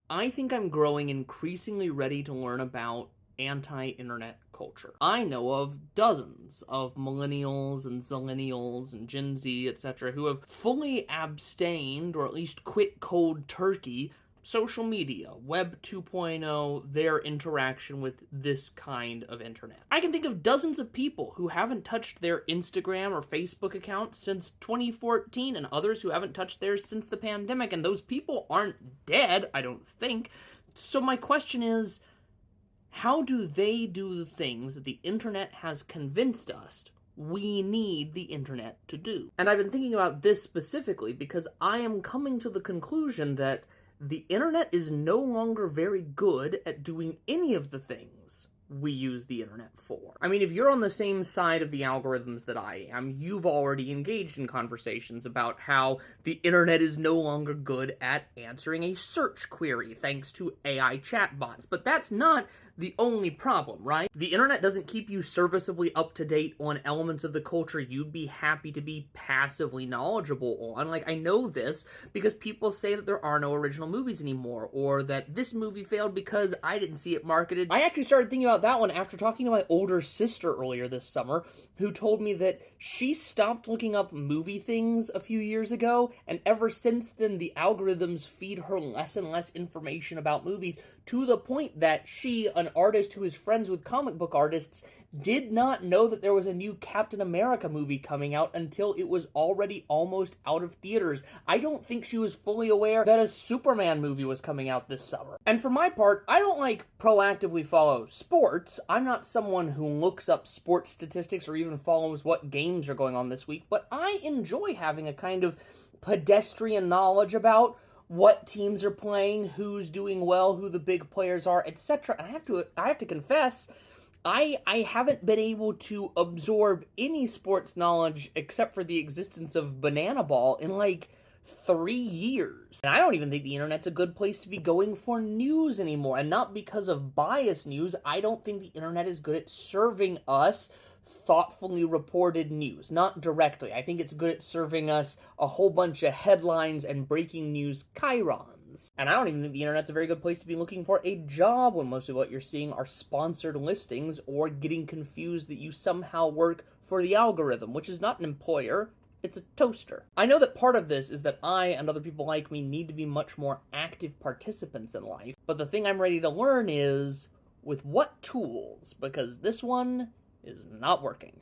I think I'm growing increasingly ready to learn about anti-internet culture. I know of dozens of millennials and zillennials and Gen Z, etc., who have fully abstained or at least quit cold turkey social media, Web 2.0, their interaction with this kind of internet. I can think of dozens of people who haven't touched their Instagram or Facebook accounts since 2014 and others who haven't touched theirs since the pandemic, and those people aren't dead, I don't think. So my question is, how do they do the things that the internet has convinced us we need the internet to do? And I've been thinking about this specifically because I am coming to the conclusion that the internet is no longer very good at doing any of the things we use the internet for. I mean, if you're on the same side of the algorithms that I am, you've already engaged in conversations about how the internet is no longer good at answering a search query thanks to AI chatbots. But that's not the only problem, right? The internet doesn't keep you serviceably up to date on elements of the culture you'd be happy to be passively knowledgeable on. Like, I know this because people say that there are no original movies anymore, or that this movie failed because I didn't see it marketed. I actually started thinking about that one after talking to my older sister earlier this summer, who told me that she stopped looking up movie things a few years ago, and ever since then the algorithms feed her less and less information about movies, to the point that she, an artist who is friends with comic book artists, did not know that there was a new Captain America movie coming out until it was already almost out of theaters. I don't think she was fully aware that a Superman movie was coming out this summer. And for my part, I don't proactively follow sports. I'm not someone who looks up sports statistics or even follows what games are going on this week, but I enjoy having a kind of pedestrian knowledge about what teams are playing, who's doing well, who the big players are, etc. And I have to confess, I haven't been able to absorb any sports knowledge except for the existence of Banana Ball in 3 years. And I don't even think the internet's a good place to be going for news anymore. And not because of biased news, I don't think the internet is good at serving us thoughtfully reported news. Not directly. I think it's good at serving us a whole bunch of headlines and breaking news chyrons. And I don't even think the internet's a very good place to be looking for a job when most of what you're seeing are sponsored listings or getting confused that you somehow work for the algorithm, which is not an employer, it's a toaster. I know that part of this is that I and other people like me need to be much more active participants in life, but the thing I'm ready to learn is with what tools, because this one is not working.